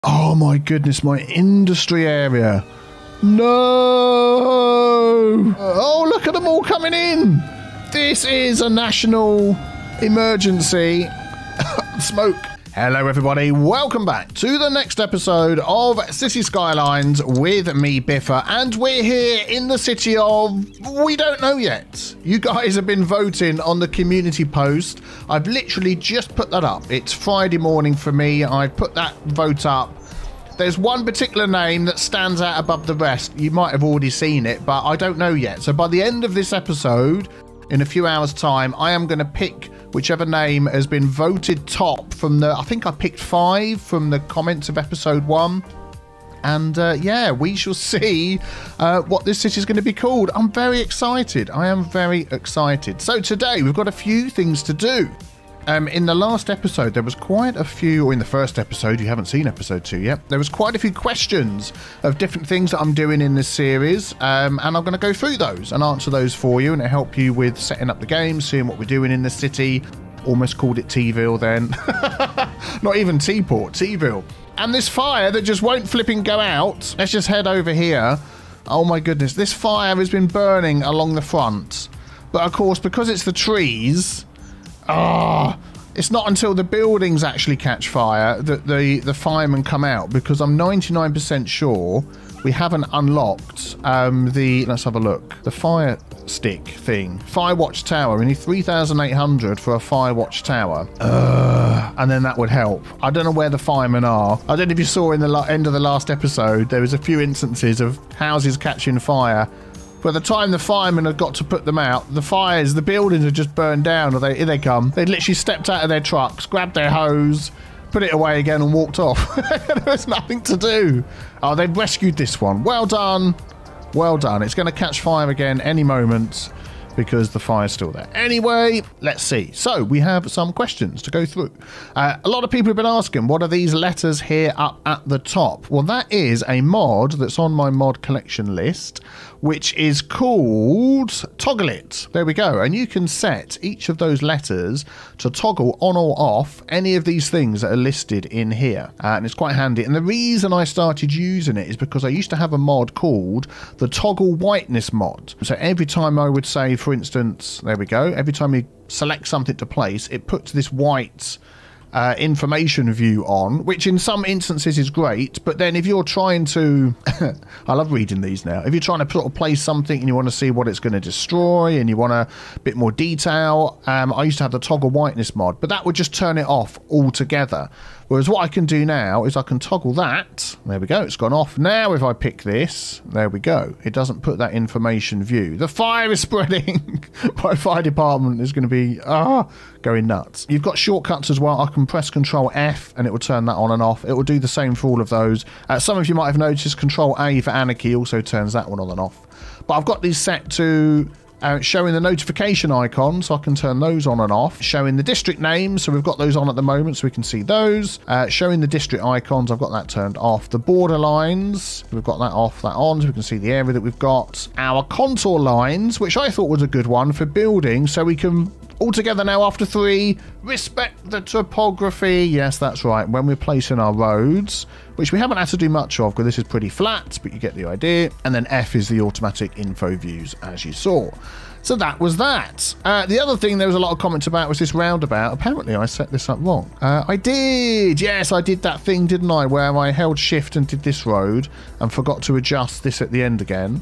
Oh my goodness, my industry area. No! Oh, look at them all coming in. This is a national emergency. Smoke. Hello everybody, welcome back to the next episode of City Skylines with me, Biffa, and we're here in the city of... we don't know yet. You guys have been voting on the community post. I've literally just put that up. It's Friday morning for me. I put that vote up. There's one particular name that stands out above the rest. You might have already seen it, but I don't know yet. So by the end of this episode, in a few hours' time, I am going to pick whichever name has been voted top from the... I think I picked 5 from the comments of episode 1. And yeah, we shall see what this city is going to be called. I'm very excited. I am very excited. So today we've got a few things to do. In the last episode, there was quite a few, or in the first episode, you haven't seen episode 2 yet, there was quite a few questions of different things that I'm doing in this series, and I'm going to go through those and answer those for you and help you with setting up the game, seeing what we're doing in the city. Almost called it T-ville then. Not even T-port, T-ville. And this fire that just won't flipping go out. Let's just head over here. Oh my goodness, this fire has been burning along the front. But of course, because it's the trees... it's not until the buildings actually catch fire that the firemen come out, because I'm 99% sure we haven't unlocked let's have a look, the fire stick thing. Fire watch tower. We need 3,800 for a fire watch tower. And then that would help. I don't know where the firemen are. I don't know if you saw in the end of the last episode, there was a few instances of houses catching fire. By the time the firemen had got to put them out, the buildings had just burned down. Or here they come. They'd literally stepped out of their trucks, grabbed their hose, put it away again and walked off. There was nothing to do. Oh, they've rescued this one. Well done. Well done. It's going to catch fire again any moment because the fire's still there. Anyway, let's see. So we have some questions to go through. A lot of people have been asking, what are these letters here up at the top? Well, that is a mod that's on my mod collection list, which is called Toggle It. There we go. And you can set each of those letters to toggle on or off any of these things that are listed in here. And it's quite handy. And the reason I started using it is because I used to have a mod called the Toggle Whiteness mod. So every time I would say, for instance, there we go, every time you select something to place, it puts this white information view on, which in some instances is great, but then if you're trying to I love reading these now. If you're trying to sort of place something and you want to see what it's going to destroy and you want a bit more detail, I used to have the Toggle Whiteness mod, but that would just turn it off altogether. Whereas what I can do now is I can toggle that. There we go, it's gone off. Now if I pick this, there we go. It doesn't put that information view. The fire is spreading. My fire department is going to be going nuts. You've got shortcuts as well. I can press Control F and it will turn that on and off. It will do the same for all of those. Some of you might have noticed Control A for Anarchy also turns that one on and off. But I've got these set to... showing the notification icon, so I can turn those on and off. Showing the district names, so we've got those on at the moment, so we can see those. Showing the district icons, I've got that turned off. The border lines, we've got that off, that on, so we can see the area that we've got. Our contour lines, which I thought was a good one for building, so we can... all together now after 3, respect the topography. Yes, that's right. When we're placing our roads, which we haven't had to do much of because this is pretty flat, but you get the idea. And then F is the automatic info views, as you saw. So that was that. The other thing there was a lot of comments about was this roundabout. Apparently I set this up wrong. I did. Yes, I did that thing, didn't I? Where I held shift and did this road and forgot to adjust this at the end again.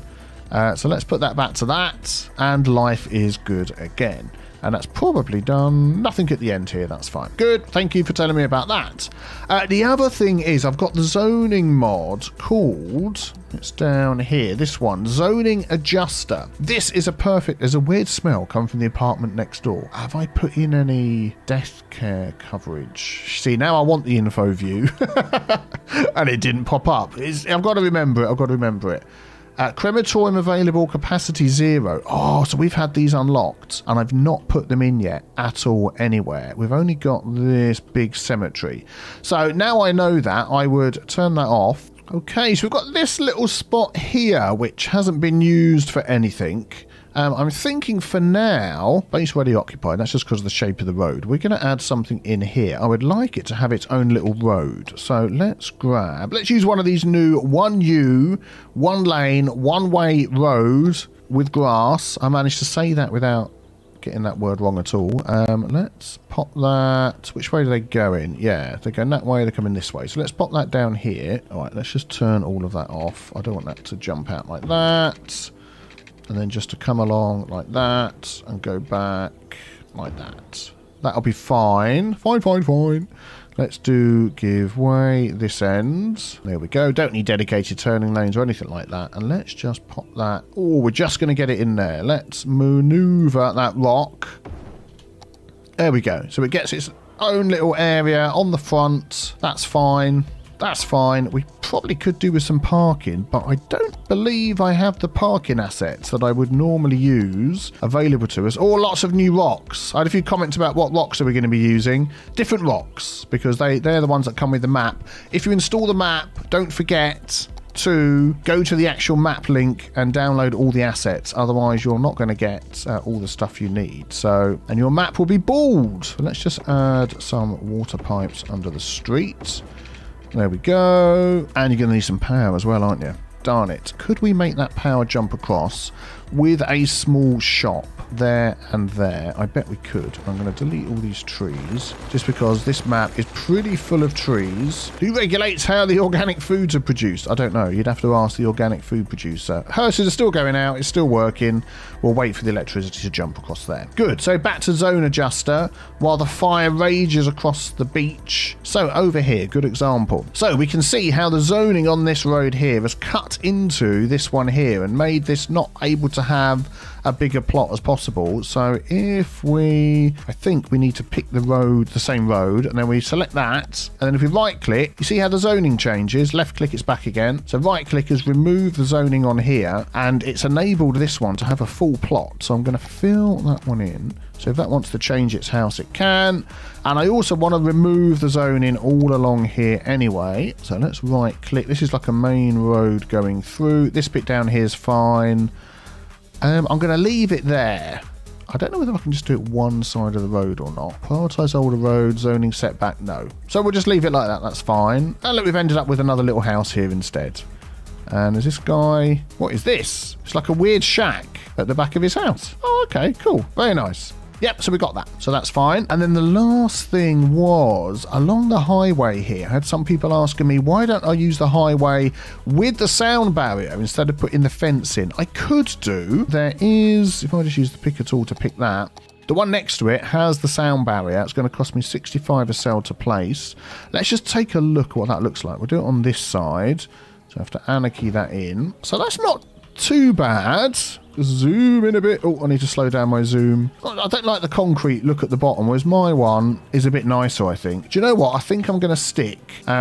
So let's put that back to that. And life is good again. And that's probably done. Nothing at the end here. That's fine. Good. Thank you for telling me about that. The other thing is I've got the zoning mod called... it's down here. This one. Zoning Adjuster. This is a perfect... there's a weird smell coming from the apartment next door. Have I put in any death care coverage? See, now I want the info view. And it didn't pop up. I've got to remember it. I've got to remember it. Crematorium available, capacity 0. Oh, so we've had these unlocked and I've not put them in yet at all anywhere. We've only got this big cemetery. So now I know that, I would turn that off. Okay, so we've got this little spot here which hasn't been used for anything. I'm thinking for now, base already occupied, that's just because of the shape of the road. We're going to add something in here. I would like it to have its own little road. So let's use one of these new 1U, 1 lane, 1-way road with grass. I managed to say that without getting that word wrong at all. Let's pop that. Which way do they go in? Yeah, they're going that way, they're coming this way. So let's pop that down here. All right, let's just turn all of that off. I don't want that to jump out like that. And then just to come along like that and go back like that. That'll be fine. Fine. Let's give way this end. There we go. Don't need dedicated turning lanes or anything like that. And let's just pop that. Oh, we're just going to get it in there. Let's maneuver that rock. There we go. So it gets its own little area on the front. That's fine. That's fine. We probably could do with some parking, but I don't believe I have the parking assets that I would normally use available to us. Or lots of new rocks. I had a few comments about what rocks are we going to be using. Different rocks, because they're the ones that come with the map. If you install the map, don't forget to go to the actual map link and download all the assets. Otherwise, you're not going to get all the stuff you need. So, and your map will be bald. So let's just add some water pipes under the street. There we go. And you're going to need some power as well, aren't you? Darn it. Could we make that power jump across with a small shop there and there? I bet we could. I'm going to delete all these trees just because this map is pretty full of trees. Who regulates how the organic foods are produced? I don't know. You'd have to ask the organic food producer. Hearses are still going out. It's still working. We'll wait for the electricity to jump across there. Good. So back to zone adjuster while the fire rages across the beach. So over here, good example. So we can see how the zoning on this road here has cut into this one here and made this not able to have a bigger plot as possible. So if I think we need to pick the same road, and then we select that, and then if we right click, you see how the zoning changes. Left click, it's back again. So right click has removed the zoning on here, and it's enabled this one to have a full plot. So I'm going to fill that one in. So if that wants to change its house, it can. And I also want to remove the zoning all along here anyway. So let's right click. This is like a main road going through. This bit down here is fine. I'm going to leave it there. I don't know whether I can just do it one side of the road or not. Prioritise older roads, zoning setback, no. So we'll just leave it like that, that's fine. And look, we've ended up with another little house here instead. And there's this guy, what is this? It's like a weird shack at the back of his house. Oh, okay, cool, very nice. Yep, so we got that. So that's fine. And then the last thing was along the highway here. I had some people asking me, why don't I use the highway with the sound barrier instead of putting the fence in? I could do. There is, if I just use the picker tool to pick that, the one next to it has the sound barrier. It's going to cost me 65 a cell to place. Let's just take a look at what that looks like. We'll do it on this side. So I have to anarchy that in. So that's not too bad. Zoom in a bit. Oh, I need to slow down my zoom. I don't like the concrete look at the bottom, whereas my one is a bit nicer, I think. Do you know what? I think I'm going to stick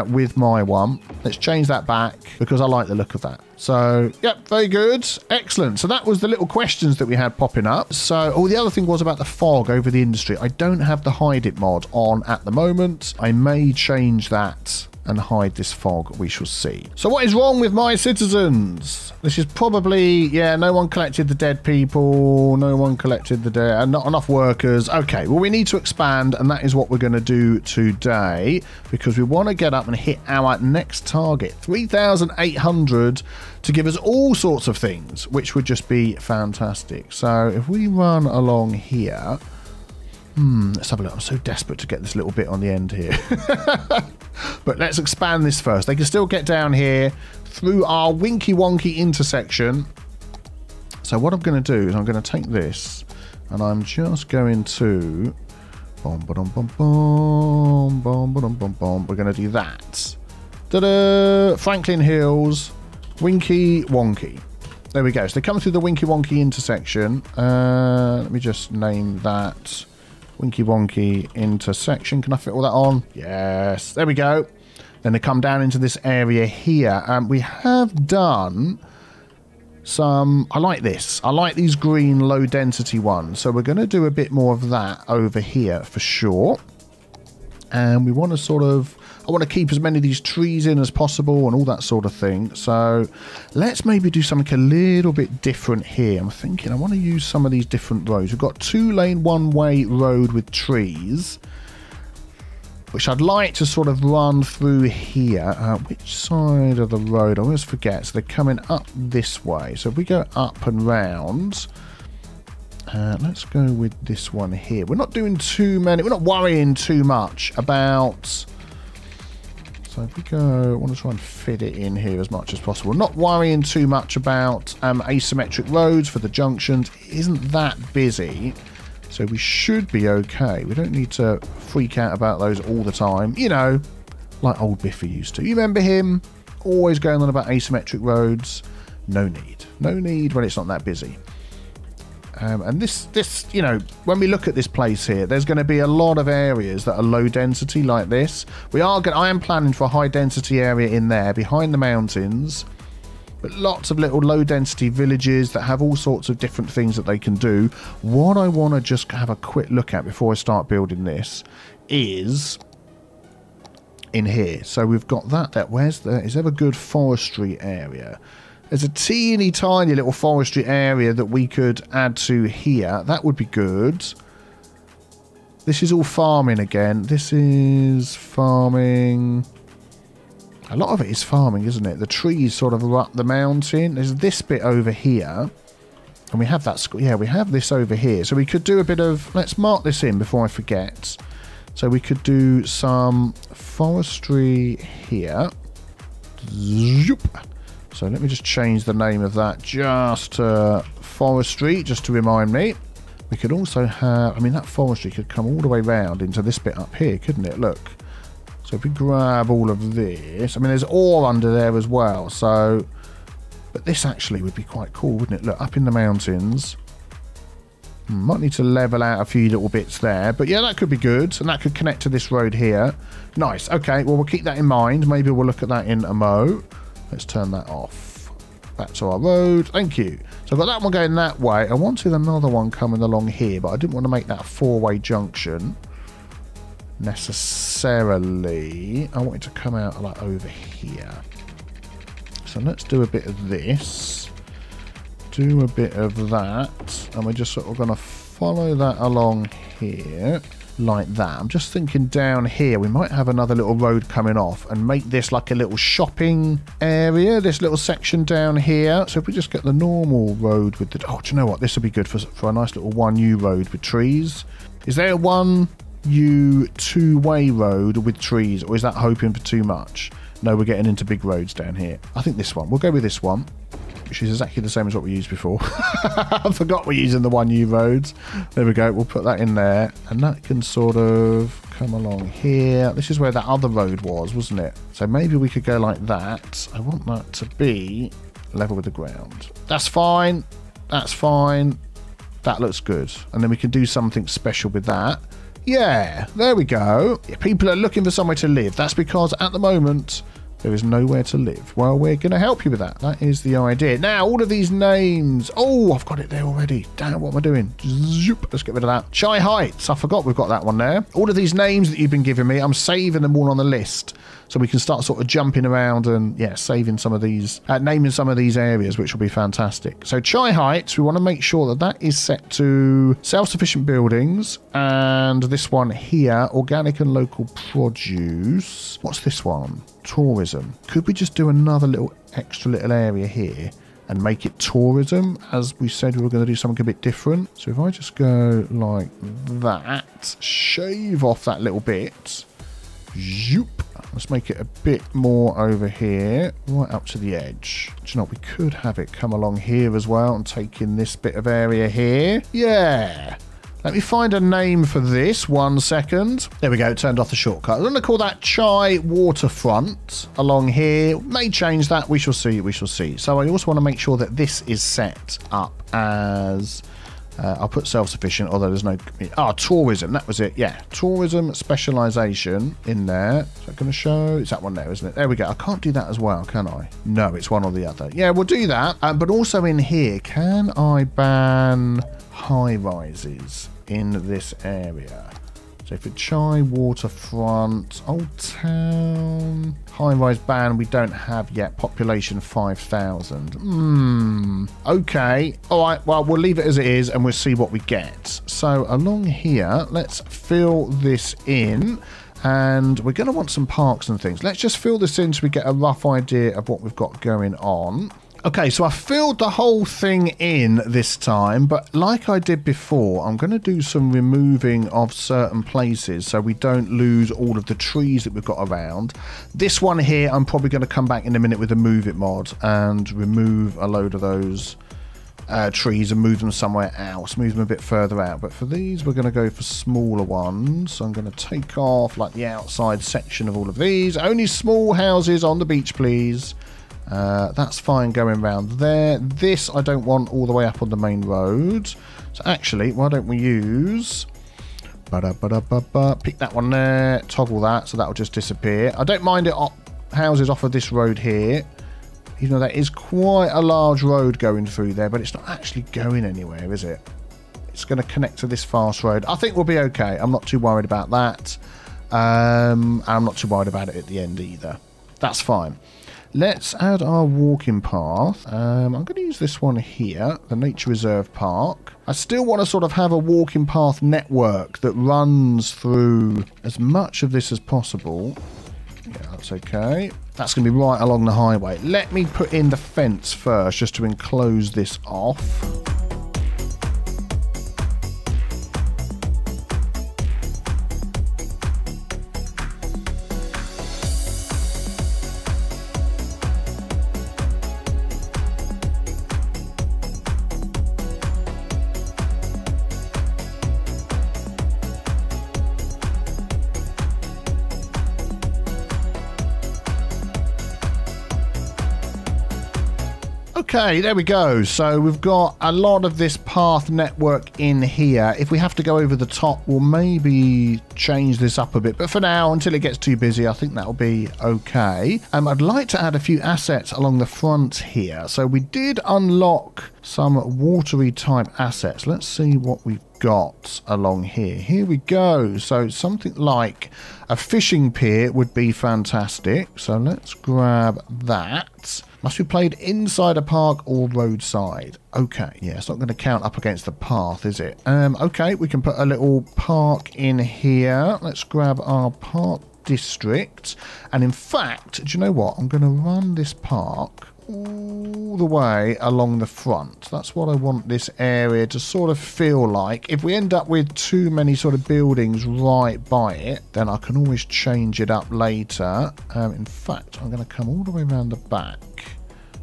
with my one. Let's change that back because I like the look of that. So, yep, very good. Excellent. So that was the little questions that we had popping up. So, the other thing was about the fog over the industry. I don't have the hide it mod on at the moment. I may change that and hide this fog, we shall see. So what is wrong with my citizens? This is probably, yeah, no one collected the dead people, no one collected the dead, and not enough workers. Okay, well, we need to expand, and that is what we're going to do today, because we want to get up and hit our next target, 3,800, to give us all sorts of things, which would just be fantastic. So if we run along here, let's have a look. I'm so desperate to get this little bit on the end here. But let's expand this first. They can still get down here through our Winky Wonky intersection. So what I'm going to do is I'm going to take this and I'm just going to... We're going to do that. Ta-da! Franklin Hills, Winky Wonky. There we go. So they come through the Winky Wonky intersection. Let me just name that... Winky Wonky intersection. Can I fit all that on? Yes. There we go. Then they come down into this area here. We have done some... I like this. I like these green low density ones. So we're going to do a bit more of that over here for sure. And we want to sort of, I want to keep as many of these trees in as possible and all that sort of thing. So let's maybe do something a little bit different here. I'm thinking I want to use some of these different roads. We've got 2-lane one-way road with trees, which I'd like to sort of run through here. Which side of the road? I always forget. So they're coming up this way. So if we go up and round, let's go with this one here. We're not doing too many. We're not worrying too much about. So if we go, I want to try and fit it in here as much as possible. Not worrying too much about asymmetric roads for the junctions. It isn't that busy. So we should be okay. We don't need to freak out about those all the time. You know, like old Biffy used to. You remember him? Always going on about asymmetric roads. No need. No need when it's not that busy. And this, you know, when we look at this place here, there's going to be a lot of areas that are low density like this. I am planning for a high density area in there behind the mountains. But lots of little low-density villages that have all sorts of different things that they can do. What I want to just have a quick look at before I start building this is in here. So we've got that there. Is there a good forestry area? There's a teeny tiny little forestry area that we could add to here. That would be good. This is all farming again. This is farming. A lot of it is farming, isn't it? The trees sort of are up the mountain. There's this bit over here. And we have that. Yeah, we have this over here. So we could do a bit of. Let's mark this in before I forget. So we could do some forestry here. Zoop. So let me just change the name of that just to forestry, just to remind me. We could also have. I mean, that forestry could come all the way round into this bit up here, couldn't it? Look. So if we grab all of this, I mean, there's ore under there as well. So, but this actually would be quite cool, wouldn't it? Look, up in the mountains. Might need to level out a few little bits there. But yeah, that could be good. And that could connect to this road here. Nice. Okay, well, we'll keep that in mind. Maybe we'll look at that in a mo. Let's turn that off. Back to our road. Thank you. So I've got that one going that way. I wanted another one coming along here, but I didn't want to make that a four-way junction. Necessarily. I want it to come out like over here. So let's do a bit of this. Do a bit of that. And we're just sort of going to follow that along here. Like that. I'm just thinking down here we might have another little road coming off and make this like a little shopping area, this little section down here. So if we just get the normal road with the... Oh, do you know what? This would be good for a nice little 1U road with trees. Is there a 1U two-way road with trees, or is that hoping for too much? No, we're getting into big roads down here. I think this one. We'll go with this one, which is exactly the same as what we used before. I forgot we're using the 1U roads. There we go. We'll put that in there. And that can sort of come along here. This is where that other road was, wasn't it? So maybe we could go like that. I want that to be level with the ground. That's fine. That's fine. That looks good. And then we can do something special with that. Yeah, there we go. People are looking for somewhere to live. That's because at the moment there is nowhere to live. Well, we're going to help you with that. That is the idea. Now, all of these names. Oh, I've got it there already. Damn, what am I doing? Zoop. Let's get rid of that. Chai Heights. I forgot we've got that one there. All of these names that you've been giving me, I'm saving them all on the list. So we can start sort of jumping around and, yeah, saving some of these, naming some of these areas, which will be fantastic. So Chai Heights, we want to make sure that that is set to self-sufficient buildings. And this one here, organic and local produce. What's this one? Tourism. Could we just do another extra little area here and make it tourism, as we said we were going to do something a bit different? So if I just go like that, shave off that little bit. Zoop. Let's make it a bit more over here, right up to the edge. Do you know what? We could have it come along here as well and take in this bit of area here. Yeah. Let me find a name for this. 1 second. There we go. It turned off the shortcut. I'm going to call that Chai Waterfront along here. May change that. We shall see. We shall see. So I also want to make sure that this is set up as... I'll put self-sufficient, although there's no... tourism. That was it. Yeah. Tourism specialisation in there. Is that going to show? It's that one there, isn't it? There we go. I can't do that as well, can I? No, it's one or the other. Yeah, we'll do that. But also in here, can I ban high-rises in this area? So for Chai, waterfront, Old Town, high-rise band we don't have yet, population 5,000. Okay, all right, well, we'll leave it as it is and we'll see what we get. So along here, let's fill this in. And we're going to want some parks and things. Let's just fill this in so we get a rough idea of what we've got going on. Okay, so I filled the whole thing in this time, but like I did before, I'm going to do some removing of certain places so we don't lose all of the trees that we've got around. This one here, I'm probably going to come back in a minute with the Move It mod and remove a load of those trees and move them somewhere else, move them a bit further out. But for these, we're going to go for smaller ones. So I'm going to take off like the outside section of all of these. Only small houses on the beach, please. That's fine going around there. This I don't want all the way up on the main road. So actually, why don't we use... pick that one there, toggle that, so that'll just disappear. I don't mind it houses off of this road here. Even though that is quite a large road going through there, but it's not actually going anywhere, is it? It's going to connect to this fast road. I think we'll be okay. I'm not too worried about that. I'm not too worried about it at the end either. That's fine. Let's add our walking path. I'm going to use this one here, the Nature Reserve Park. I still want to sort of have a walking path network that runs through as much of this as possible. Yeah, that's okay. That's going to be right along the highway. Let me put in the fence first just to enclose this off. Okay, there we go. So we've got a lot of this path network in here. If we have to go over the top, we'll maybe change this up a bit. But for now, until it gets too busy, I think that'll be okay. I'd like to add a few assets along the front here. So we did unlock some watery type assets. Let's see what we've got along here. Here we go. So something like a fishing pier would be fantastic. So let's grab that. Must be played inside a park or roadside. Okay, yeah, it's not going to count up against the path, is it? Okay, we can put a little park in here. Let's grab our park district. And in fact, do you know what? I'm going to run this park all the way along the front. That's what I want this area to sort of feel like. If we end up with too many sort of buildings right by it, then I can always change it up later. In fact, I'm going to come all the way around the back.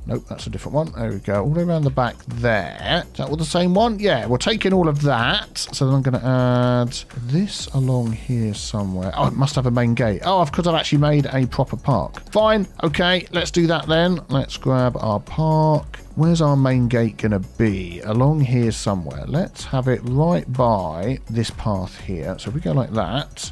Nope, that's a different one. There we go. All the way around the back there. Is that all the same one? Yeah, we're taking all of that. So then I'm going to add this along here somewhere. Oh, it must have a main gate. Oh, because I've actually made a proper park. Fine. Okay, let's do that then. Let's grab our park. Where's our main gate going to be? Along here somewhere. Let's have it right by this path here. So if we go like that,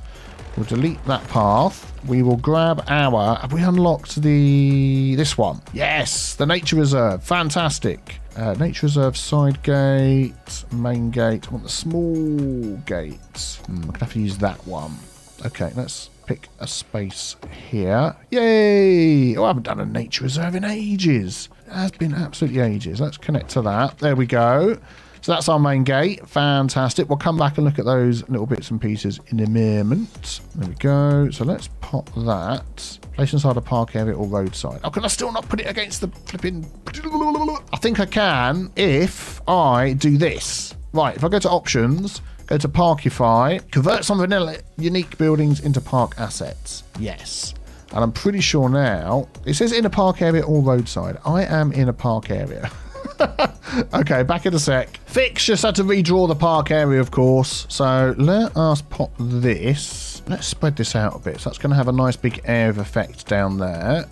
we'll delete that path. We will grab our... Have we unlocked this one? Yes, the Nature Reserve. Fantastic. Nature Reserve side gate, main gate. I want the small gates. I'm going to have to use that one. Okay, let's pick a space here. Yay! Oh, I haven't done a Nature Reserve in ages. It has been absolutely ages. Let's connect to that. There we go. So that's our main gate. Fantastic. We'll come back and look at those little bits and pieces in a moment. There we go. So let's pop that. Place inside a park area or roadside. Oh, can I still not put it against the flipping... I think I can if I do this. Right, if I go to options, go to Parkify, convert some vanilla unique buildings into park assets. Yes. And I'm pretty sure now, it says in a park area or roadside. I am in a park area. Okay, back in a sec. Fix just had to redraw the park area, of course. So let us pop this. Let's spread this out a bit. So that's going to have a nice big area of effect down there.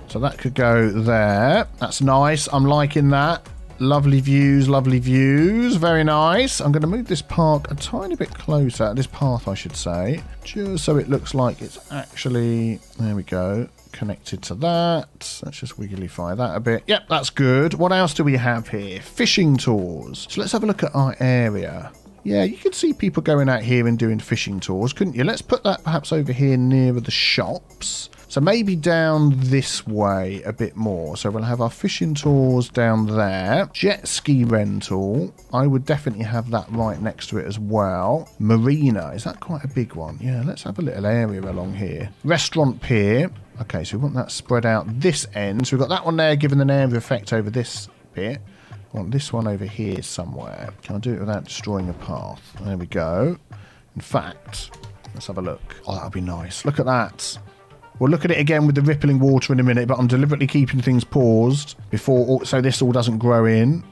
So that could go there. That's nice. I'm liking that. Lovely views, lovely views. Very nice. I'm going to move this park a tiny bit closer. This path, I should say. Just so it looks like it's actually... There we go. Connected to that. Let's just wigglyfy that a bit. Yep, that's good. What else do we have here? Fishing tours. So let's have a look at our area. Yeah, you could see people going out here and doing fishing tours, couldn't you? Let's put that perhaps over here nearer the shops. So maybe down this way a bit more. So we'll have our fishing tours down there. Jet ski rental. I would definitely have that right next to it as well. Marina. Is that quite a big one? Yeah, let's have a little area along here. Restaurant pier. Okay, so we want that spread out this end. So we've got that one there giving an area effect over this bit. I want this one over here somewhere. Can I do it without destroying a path? There we go. In fact, let's have a look. Oh, that'll be nice. Look at that. We'll look at it again with the rippling water in a minute, but I'm deliberately keeping things paused before, so this all doesn't grow in.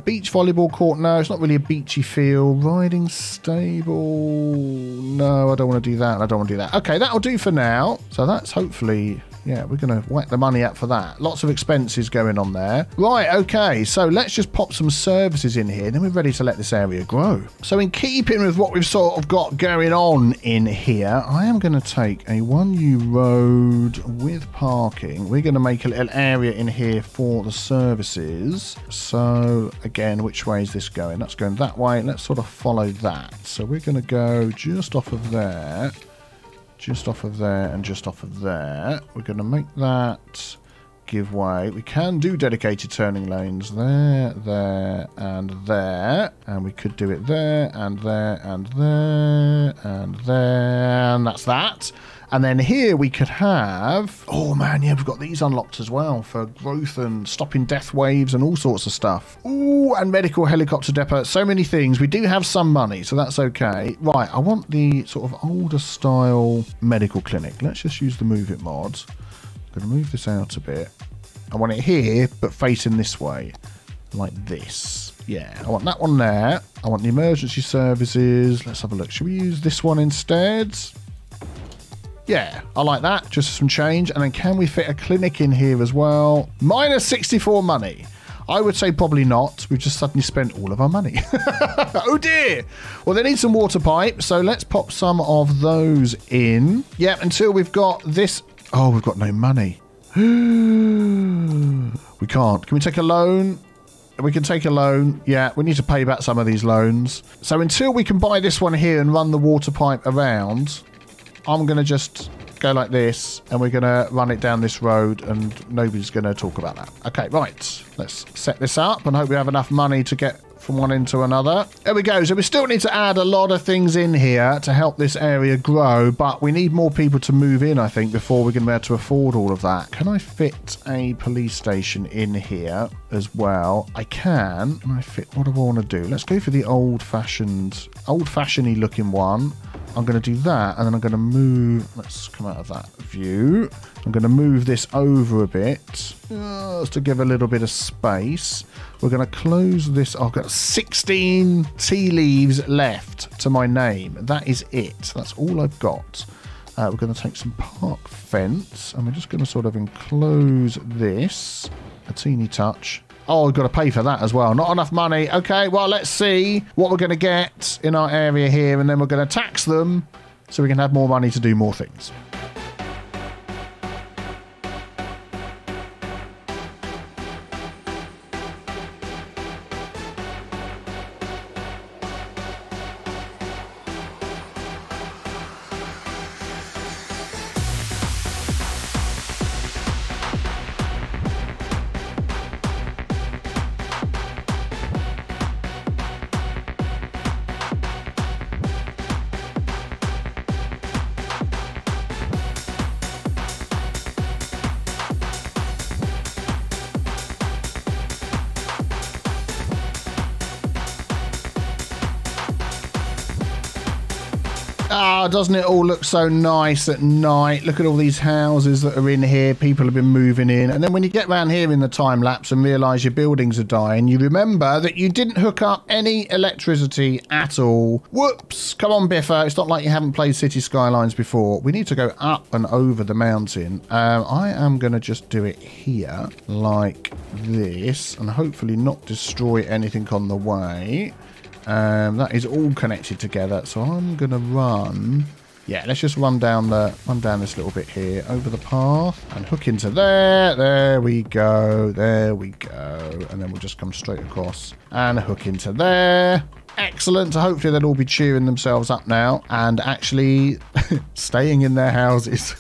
Beach volleyball court, no, it's not really a beachy feel. Riding stable, no, I don't want to do that. I don't want to do that. Okay, that'll do for now. So that's hopefully, yeah, we're going to whack the money up for that. Lots of expenses going on there. Right, okay, so let's just pop some services in here, then we're ready to let this area grow. So in keeping with what we've sort of got going on in here, I am going to take a 1U road with parking. We're going to make a little area in here for the services. So again, which way is this going? That's going that way. Let's sort of follow that. So we're going to go just off of there. Just off of there and just off of there. We're going to make that give way. We can do dedicated turning lanes there, there, and there. And we could do it there, and there, and there, and there. And that's that. And then here we could have... Oh, man, yeah, we've got these unlocked as well for growth and stopping death waves and all sorts of stuff. Ooh, and medical helicopter depot. So many things. We do have some money, so that's okay. Right, I want the sort of older style medical clinic. Let's just use the Move It mod. I'm going to move this out a bit. I want it here, but facing this way. Like this. Yeah, I want that one there. I want the emergency services. Let's have a look. Should we use this one instead? Yeah, I like that. Just some change. And then can we fit a clinic in here as well? Minus 64 money. I would say probably not. We've just suddenly spent all of our money. Oh dear. Well, they need some water pipes. So let's pop some of those in. Yeah, until we've got this. Oh, we've got no money. We can't. Can we take a loan? We can take a loan. Yeah, we need to pay back some of these loans. So until we can buy this one here and run the water pipe around... I'm going to just go like this, and we're going to run it down this road, and nobody's going to talk about that. Okay, right. Let's set this up and hope we have enough money to get from one end to another. There we go. So we still need to add a lot of things in here to help this area grow, but we need more people to move in, I think, before we're going to be able to afford all of that. Can I fit a police station in here as well? I can. Can I fit... What do I want to do? Let's go for the old-fashioned-y looking one. I'm going to do that, and then I'm going to move... Let's come out of that view. I'm going to move this over a bit, just to give a little bit of space. We're going to close this... I've got 16 tea leaves left to my name. That is it. That's all I've got. We're going to take some park fence, and we're just going to sort of enclose this a teeny touch. Oh, we've got to pay for that as well. Not enough money. Okay, well, let's see what we're going to get in our area here, and then we're going to tax them so we can have more money to do more things. Ah, doesn't it all look so nice at night? Look at all these houses that are in here. People have been moving in. And then when you get around here in the time lapse and realise your buildings are dying, you remember that you didn't hook up any electricity at all. Whoops. Come on, Biffa. It's not like you haven't played City Skylines before. We need to go up and over the mountain. I am going to just do it here like this and hopefully not destroy anything on the way. That is all connected together, so I'm going to run Yeah, let's just run down this little bit here over the path and hook into there. There we go. There we go. And then we'll just come straight across and hook into there. Excellent. So hopefully they'll all be cheering themselves up now and actually staying in their houses.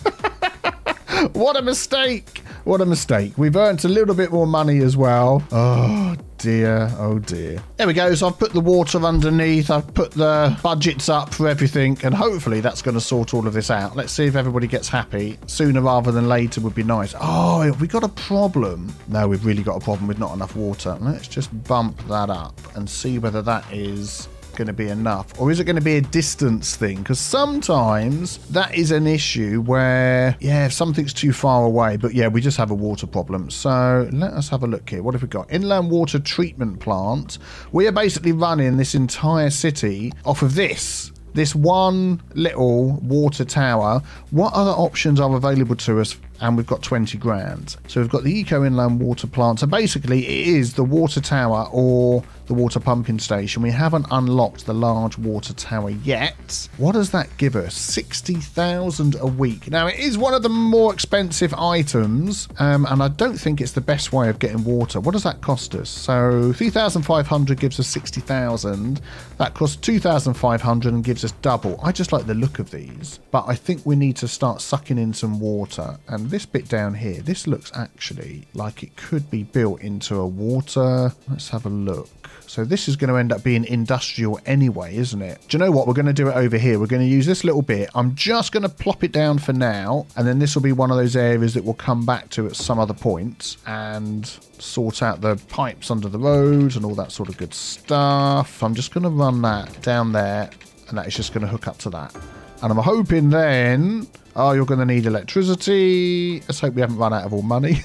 What a mistake. What a mistake. We've earned a little bit more money as well. Oh, dear. Oh, dear. There we go. So I've put the water underneath. I've put the budgets up for everything. And hopefully that's going to sort all of this out. Let's see if everybody gets happy. Sooner rather than later would be nice. Oh, have we got a problem? No, we've really got a problem with not enough water. Let's just bump that up and see whether that is going to be enough, or is it going to be a distance thing? Because sometimes that is an issue where, yeah, if something's too far away, but yeah, we just have a water problem. So let us have a look here. What have we got? Inland water treatment plant. We are basically running this entire city off of this one little water tower. What other options are available to us? And we've got 20 grand. So we've got the Eco Inland Water Plant. So basically it is the water tower or the water pumping station. We haven't unlocked the large water tower yet. What does that give us? 60,000 a week. Now it is one of the more expensive items. And I don't think it's the best way of getting water. What does that cost us? So 3,500 gives us 60,000. That costs 2,500 and gives us double. I just like the look of these. But I think we need to start sucking in some water. And this bit down here, this looks actually like it could be built into a water. Let's have a look. So this is going to end up being industrial anyway, isn't it? Do you know what? We're going to do it over here. We're going to use this little bit. I'm just going to plop it down for now. And then this will be one of those areas that we'll come back to at some other point and sort out the pipes under the roads and all that sort of good stuff. I'm just going to run that down there, and that is just going to hook up to that. And I'm hoping then... Oh, you're going to need electricity. Let's hope we haven't run out of all money.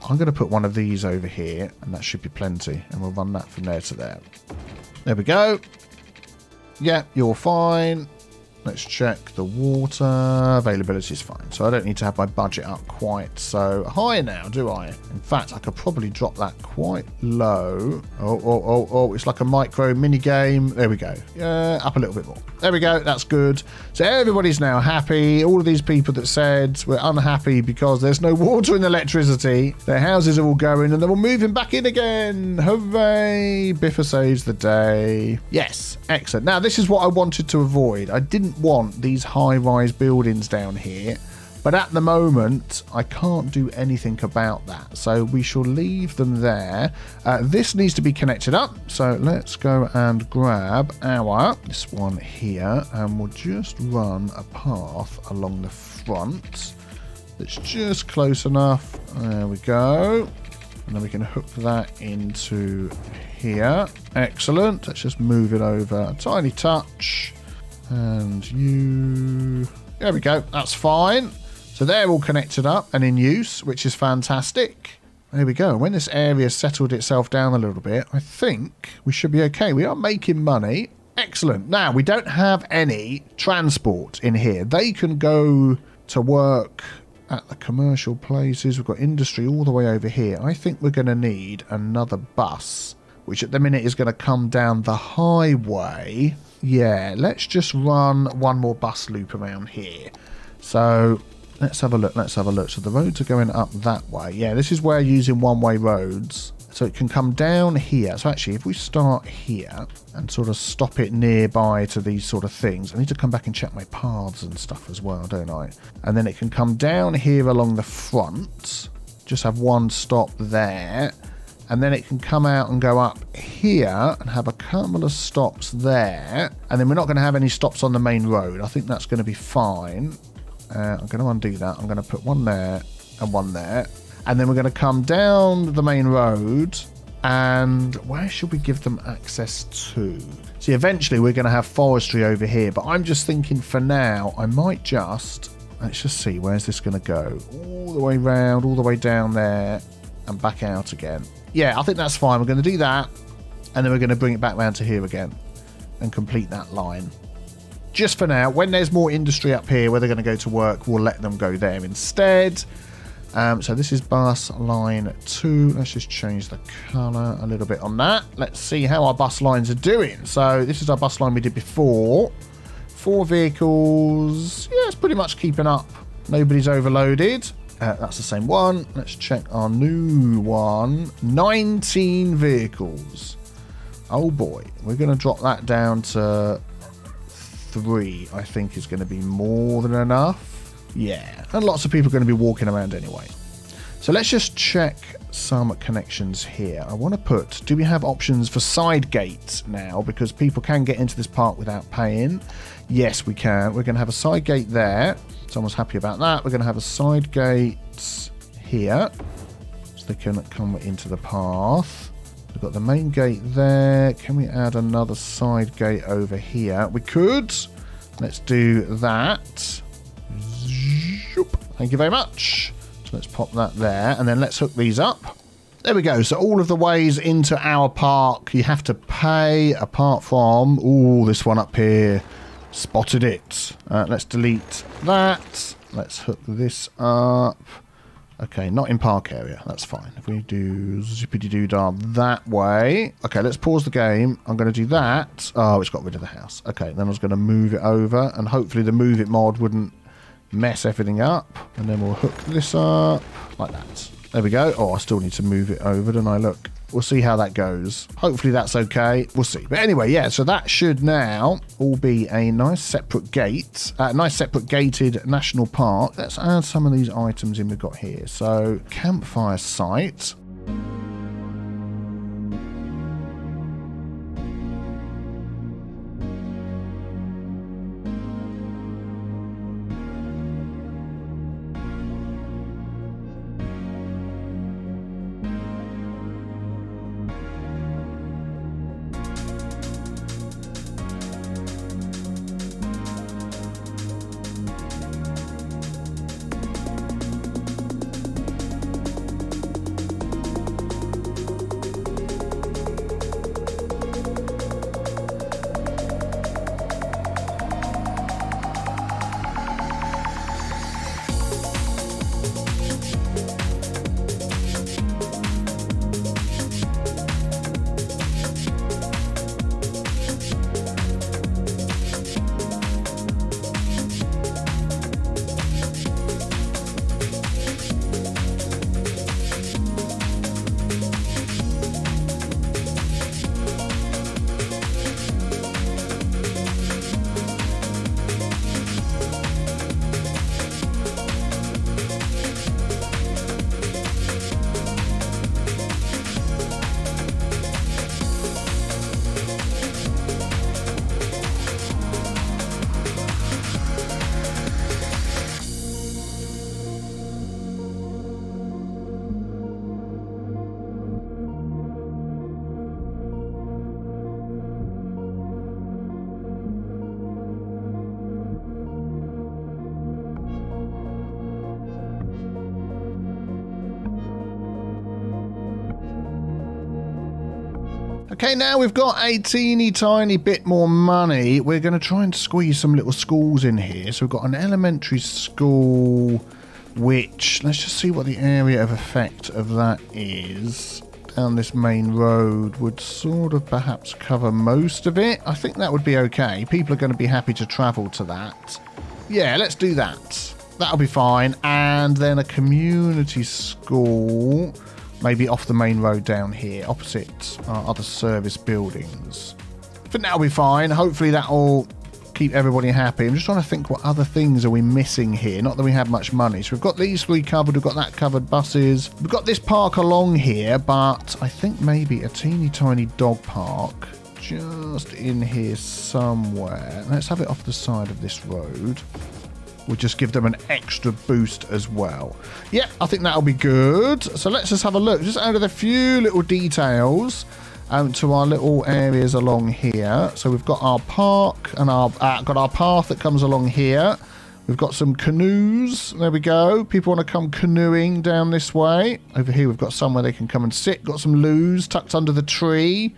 I'm going to put one of these over here, and that should be plenty. And we'll run that from there to there. There we go. Yeah, you're fine. Let's check the water. Availability is fine. So I don't need to have my budget up quite so high now, do I? In fact, I could probably drop that quite low. Oh. It's like a micro mini game. There we go. Yeah, up a little bit more. There we go. That's good. So everybody's now happy. All of these people that said we're unhappy because there's no water and electricity, their houses are all going and they're all moving back in again. Hooray. Biffa saves the day. Yes. Excellent. Now, this is what I wanted to avoid. I didn't want these high-rise buildings down here, but at the moment I can't do anything about that, so we shall leave them there. This needs to be connected up, so let's go and grab this one here, and we'll just run a path along the front that's just close enough. There we go. And then we can hook that into here. Excellent. Let's just move it over a tiny touch. And you... There we go. That's fine. So they're all connected up and in use, which is fantastic. There we go. When this area settled itself down a little bit, I think we should be okay. We are making money. Excellent. Now, we don't have any transport in here. They can go to work at the commercial places. We've got industry all the way over here. I think we're going to need another bus, which at the minute is going to come down the highway. Yeah, let's just run one more bus loop around here. So let's have a look. So the roads are going up that way. Yeah, this is where using one-way roads. So it can come down here. So actually, if we start here and sort of stop it nearby to these sort of things, I need to come back and check my paths and stuff as well, don't I? And then it can come down here along the front. Just have one stop there. And then it can come out and go up here and have a couple of stops there. And then we're not going to have any stops on the main road. I think that's going to be fine. I'm going to undo that. I'm going to put one there and one there. And then we're going to come down the main road. And where should we give them access to? See, eventually we're going to have forestry over here. But I'm just thinking for now, I might just... Let's just see. Where's this going to go? All the way round, all the way down there. And back out again. Yeah, I think that's fine. We're going to do that. And then we're going to bring it back round to here again. And complete that line. Just for now. When there's more industry up here where they're going to go to work, we'll let them go there instead. So this is bus line 2. Let's just change the colour a little bit on that. Let's see how our bus lines are doing. So this is our bus line we did before. 4 vehicles. Yeah, it's pretty much keeping up. Nobody's overloaded. That's the same one. Let's check our new one. 19 vehicles. Oh boy. We're going to drop that down to 3. I think is going to be more than enough. Yeah. And lots of people are going to be walking around anyway. So let's just check some connections here. I want to put, do we have options for side gates now? Because people can get into this park without paying. Yes, we can. We're going to have a side gate there. Someone's happy about that. We're going to have a side gate here. So they can come into the path. We've got the main gate there. Can we add another side gate over here? We could. Let's do that. Thank you very much. Let's pop that there, and then let's hook these up. There we go. So all of the ways into our park, you have to pay, apart from, ooh, this one up here. Spotted it. Let's delete that. Let's hook this up. Okay, not in park area. That's fine. If we do zippity-doo-dah that way. Okay, let's pause the game. I'm going to do that. Oh, it's got rid of the house. Okay, then I was going to move it over, and hopefully the move it mod wouldn't mess everything up, and then we'll hook this up like that. There we go. Oh, I still need to move it over, don't I? Look, we'll see how that goes. Hopefully that's okay. We'll see. But anyway, yeah, so that should now all be a nice separate gate, nice separate gated national park. Let's add some of these items in we've got here. So campfire site. Okay, now we've got a teeny tiny bit more money. We're going to try and squeeze some little schools in here. So we've got an elementary school, which, let's just see what the area of effect of that is. Down this main road would sort of perhaps cover most of it. I think that would be okay. People are going to be happy to travel to that. Yeah, let's do that. That'll be fine. And then a community school, maybe off the main road down here, opposite our other service buildings. I think that'll be fine. Hopefully that'll keep everybody happy. I'm just trying to think what other things are we missing here. Not that we have much money. So we've got these 3 covered. We've got that covered. Buses. We've got this park along here, but I think maybe a teeny tiny dog park just in here somewhere. Let's have it off the side of this road. We'll just give them an extra boost as well. Yeah, I think that'll be good. So let's just have a look. Just add a few little details to our little areas along here. So we've got our park and got our path that comes along here. We've got some canoes. There we go. People want to come canoeing down this way. Over here we've got somewhere they can come and sit. Got some loos tucked under the tree.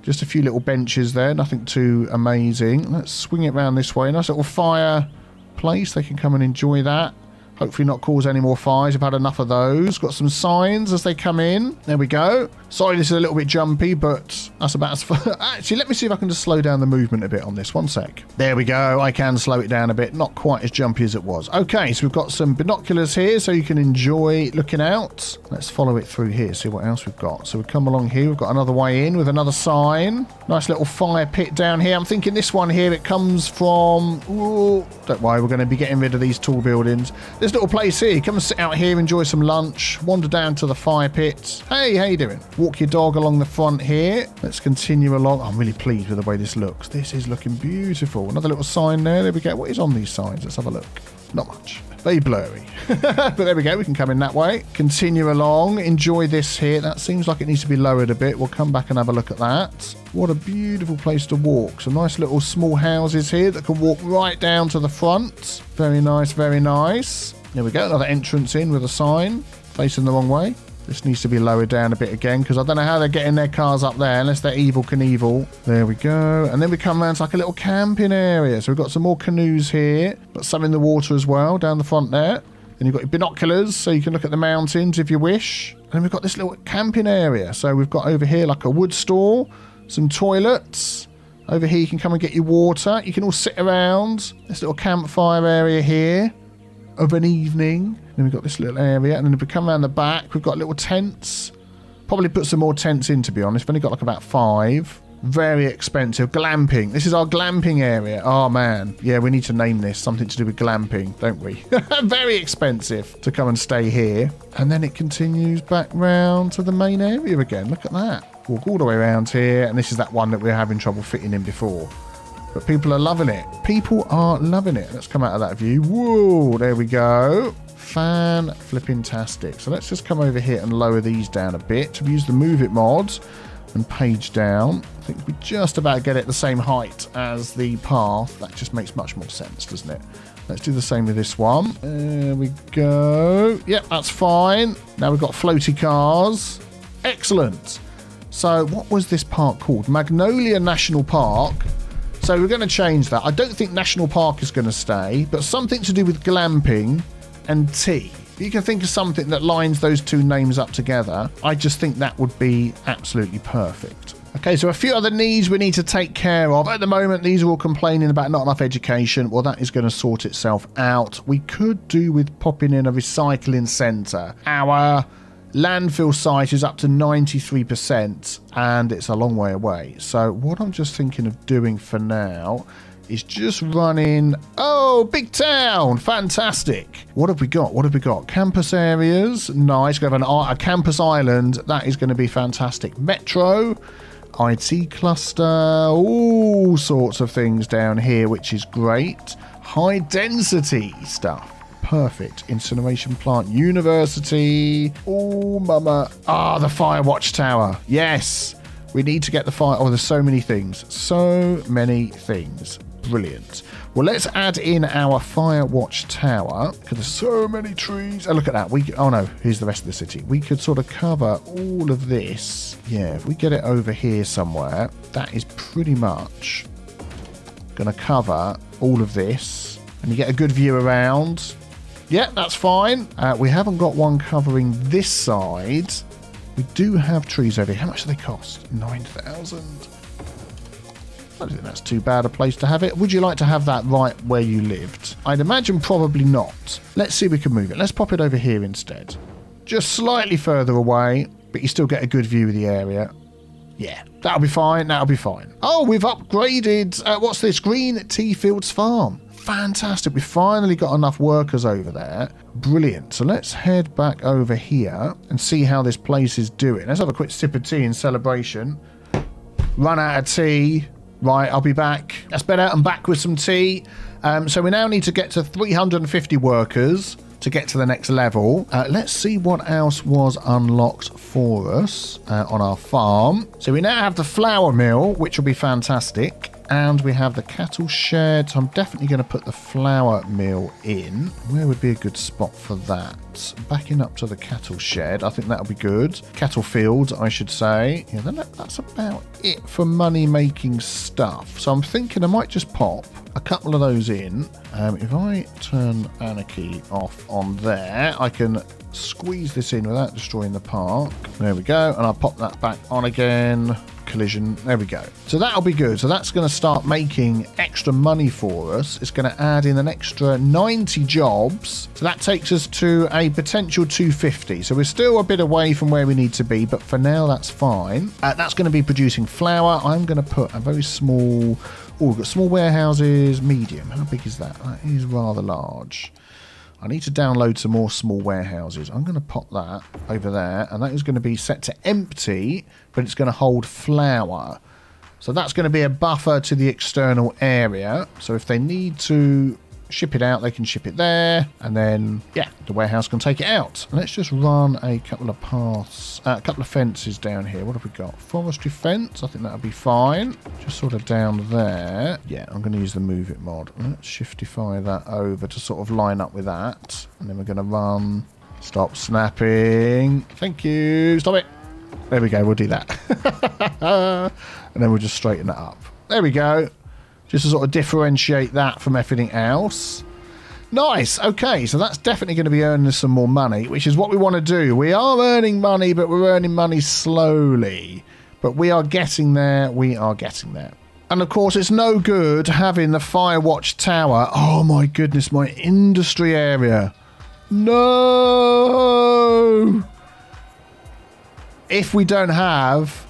Just a few little benches there. Nothing too amazing. Let's swing it around this way. Nice little fire place. They can come and enjoy that. Hopefully not cause any more fires. We've had enough of those. Got some signs as they come in. There we go. Sorry, this is a little bit jumpy, but that's about as far. Actually, let me see if I can just slow down the movement a bit on this. One sec. There we go. I can slow it down a bit. Not quite as jumpy as it was. Okay, so we've got some binoculars here so you can enjoy looking out. Let's follow it through here, see what else we've got. So we come along here. We've got another way in with another sign. Nice little fire pit down here. I'm thinking this one here, it comes from... Ooh, don't worry, we're going to be getting rid of these tall buildings. This little place here, come and sit out here, enjoy some lunch, wander down to the fire pit. Hey, how you doing? Walk your dog along the front here. Let's continue along. I'm really pleased with the way this looks. This is looking beautiful. Another little sign there. There we go. What is on these signs? Let's have a look. Not much. Very blurry. But there we go. We can come in that way. Continue along. Enjoy this here. That seems like it needs to be lowered a bit. We'll come back and have a look at that. What a beautiful place to walk. Some nice little small houses here that can walk right down to the front. Very nice, very nice. There we go. Another entrance in with a sign facing the wrong way. This needs to be lowered down a bit again because I don't know how they're getting their cars up there unless they're Evel Knievel. There we go. And then we come around to like a little camping area. So we've got some more canoes here, but some in the water as well down the front there. Then you've got your binoculars so you can look at the mountains if you wish. And then we've got this little camping area. So we've got over here like a wood store, some toilets. Over here you can come and get your water. You can all sit around this little campfire area here of an evening. Then we've got this little area, and then if we come around the back, we've got little tents. Probably put some more tents in, to be honest. We've only got like about 5. Very expensive. Glamping. This is our glamping area. Oh, man. Yeah, we need to name this something to do with glamping, don't we? Very expensive to come and stay here. And then it continues back round to the main area again. Look at that. Walk all the way around here, and this is that one that we were having trouble fitting in before. But people are loving it. People are loving it. Let's come out of that view. Whoa, there we go. Fan-flipping-tastic. So let's just come over here and lower these down a bit. We've used the Move It mod and page down. I think we just about get it the same height as the path. That just makes much more sense, doesn't it? Let's do the same with this one. There we go. Yep, that's fine. Now we've got floaty cars. Excellent. So what was this park called? Magnolia National Park. So we're going to change that. I don't think National Park is going to stay, but something to do with glamping and tea. If you can think of something that lines those two names up together, I just think that would be absolutely perfect. Okay, so a few other needs we need to take care of. At the moment, these are all complaining about not enough education. Well, that is going to sort itself out. We could do with popping in a recycling centre. Our landfill site is up to 93% and it's a long way away. So what I'm just thinking of doing for now is just running... Oh, big town! Fantastic! What have we got? What have we got? Campus areas. Nice. We have a campus island. That is going to be fantastic. Metro. IT cluster. All sorts of things down here, which is great. High density stuff. Perfect. Incineration plant. University. Oh, mama. Ah, the fire watchtower. Yes. We need to get the fire... Oh, there's so many things. So many things. Brilliant. Well, let's add in our fire watchtower because there's so many trees. Oh, look at that. Oh, no. Here's the rest of the city. We could sort of cover all of this. Yeah, if we get it over here somewhere, that is pretty much going to cover all of this. And you get a good view around. Yeah, that's fine. We haven't got one covering this side. We do have trees over here. How much do they cost? 9,000. I don't think that's too bad a place to have it. Would you like to have that right where you lived? I'd imagine probably not. Let's see if we can move it. Let's pop it over here instead. Just slightly further away, but you still get a good view of the area. Yeah, that'll be fine. That'll be fine. Oh, we've upgraded. What's this? Green Tea Fields Farm. Fantastic. We've finally got enough workers over there. Brilliant. So let's head back over here and see how this place is doing. Let's have a quick sip of tea in celebration. Run out of tea. Right, I'll be back. That's better. I'm back with some tea. So we now need to get to 350 workers to get to the next level. Let's see what else was unlocked for us on our farm. So we now have the flour mill, which will be fantastic. And we have the cattle shed. So I'm definitely going to put the flour mill in. Where would be a good spot for that? Backing up to the cattle shed. I think that'll be good. Cattle fields, I should say. Yeah, then that's about it for money-making stuff. So I'm thinking I might just pop a couple of those in. If I turn anarchy off on there, I can squeeze this in without destroying the park. There we go. And I'll pop that back on again. Collision. There we go. So that'll be good. So that's going to start making extra money for us. It's going to add in an extra 90 jobs. So that takes us to a potential 250. So we're still a bit away from where we need to be, but for now that's fine. That's going to be producing flour. I'm going to put a very small... Oh, we've got small warehouses, medium. How big is that? That is rather large. I need to download some more small warehouses. I'm going to pop that over there, and that is going to be set to empty, but it's going to hold flour. So that's going to be a buffer to the external area. So if they need to ship it out, they can ship it there, and then, yeah, the warehouse can take it out. Let's just run a couple of paths, a couple of fences down here. What have we got? Forestry fence. I think that'll be fine. Just sort of down there. Yeah, I'm going to use the move it mod. Let's shiftify that over to sort of line up with that. And then we're going to run. Stop snapping. Thank you. Stop it. There we go. We'll do that. And then we'll just straighten that up. There we go. Just to sort of differentiate that from everything else. Nice. Okay, so that's definitely going to be earning us some more money, which is what we want to do. We are earning money, but we're earning money slowly. But we are getting there. We are getting there. And of course, it's no good having the Firewatch Tower. Oh my goodness, my industry area. No! If we don't have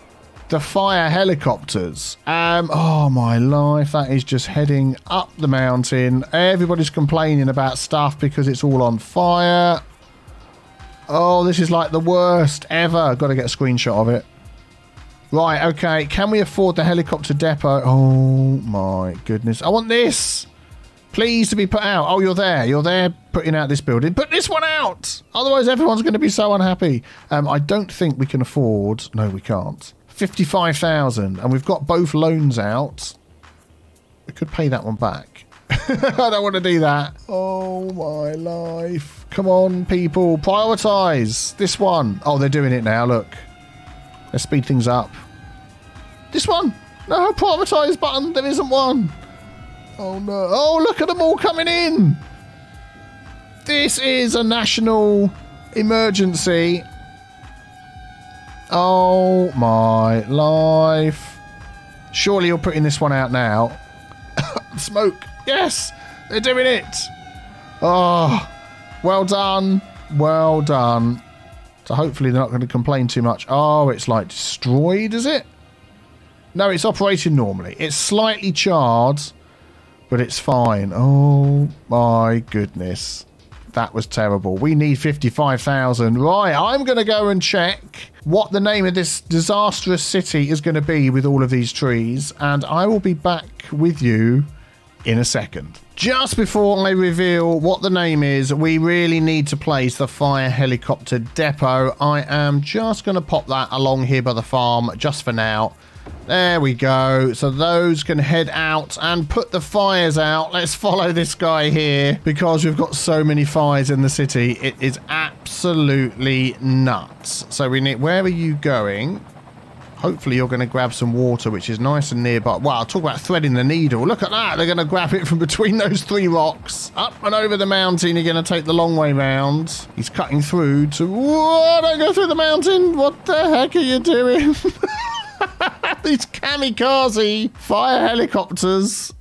the fire helicopters. Oh my life, that is just heading up the mountain. Everybody's complaining about stuff because it's all on fire. Oh, this is like the worst ever. Got to get a screenshot of it. Right, okay. Can we afford the helicopter depot? Oh my goodness. I want this. Please to be put out. Oh, you're there. You're there putting out this building. Put this one out. Otherwise, everyone's going to be so unhappy. I don't think we can afford... No, we can't. 55,000, and we've got both loans out. We could pay that one back. I don't want to do that. Oh my life. Come on, people. Prioritize this one. Oh, they're doing it now. Look. Let's speed things up. This one. No, prioritize button. There isn't one. Oh no. Oh, look at them all coming in. This is a national emergency. Oh my life. Surely you're putting this one out now. Smoke. Yes, they're doing it. Oh, well done. Well done. So hopefully they're not going to complain too much. Oh, it's like destroyed, is it? No, it's operating normally. It's slightly charred, but it's fine. Oh my goodness. That was terrible. We need 55,000. Right, I'm going to go and check what the name of this disastrous city is going to be with all of these trees, and I will be back with you in a second. Just before I reveal what the name is, we really need to place the fire helicopter depot. I am just going to pop that along here by the farm just for now. There we go. So those can head out and put the fires out. Let's follow this guy here because we've got so many fires in the city. It is absolutely nuts. So we need... Where are you going? Hopefully you're going to grab some water, which is nice and nearby. Wow, I'll talk about threading the needle. Look at that. They're going to grab it from between those three rocks. Up and over the mountain. You're going to take the long way round. He's cutting through to... Whoa, don't go through the mountain. What the heck are you doing? These kamikaze fire helicopters.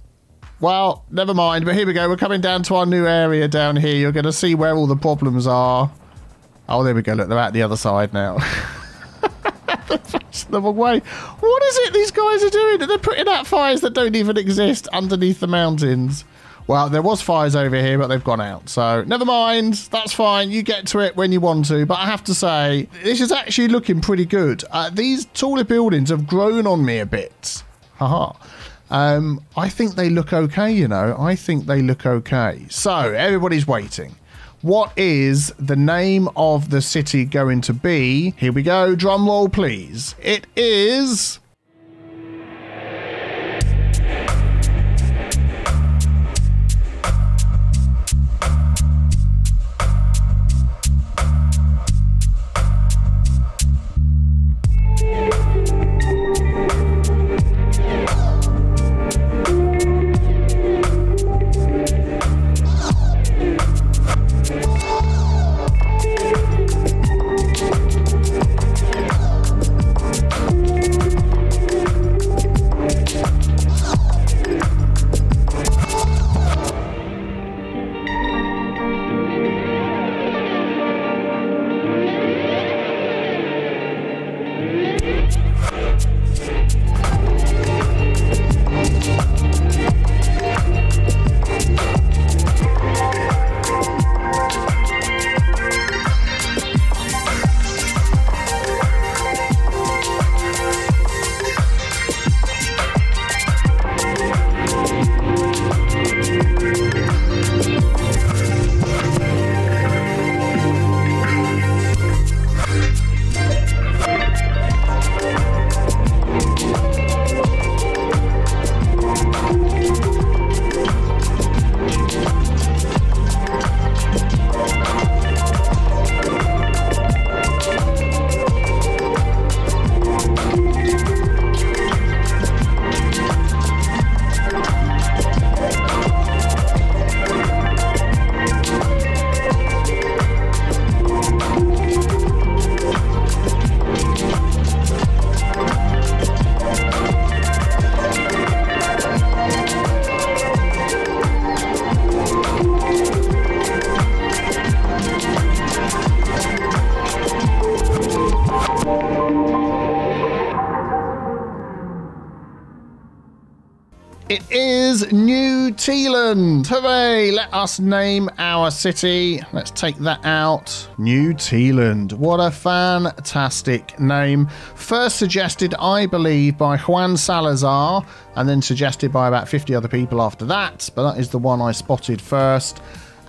Well, never mind. But here we go. We're coming down to our new area down here. You're going to see where all the problems are. Oh, there we go. Look, they're at the other side now. The wrong way. What is it these guys are doing? They're putting out fires that don't even exist underneath the mountains. Well, there was fires over here, but they've gone out. So, never mind. That's fine. You get to it when you want to. But I have to say, this is actually looking pretty good. These taller buildings have grown on me a bit. Haha. I think they look okay, you know. I think they look okay. So, everybody's waiting. What is the name of the city going to be? Here we go. Drum roll, please. It is... It is New Zealand. Hooray! Let us name our city. Let's take that out. New Zealand. What a fantastic name. First suggested, I believe, by Juan Salazar, and then suggested by about 50 other people after that. But that is the one I spotted first.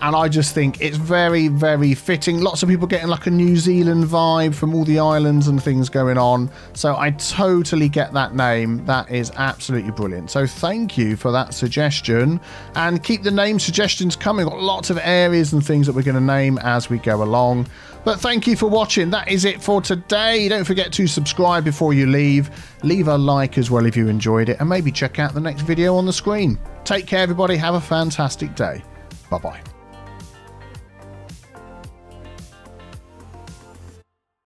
And I just think it's very, very fitting. Lots of people getting like a New Zealand vibe from all the islands and things going on. So I totally get that name. That is absolutely brilliant. So thank you for that suggestion. And keep the name suggestions coming. Got lots of areas and things that we're going to name as we go along. But thank you for watching. That is it for today. Don't forget to subscribe before you leave. Leave a like as well if you enjoyed it. And maybe check out the next video on the screen. Take care, everybody. Have a fantastic day. Bye-bye.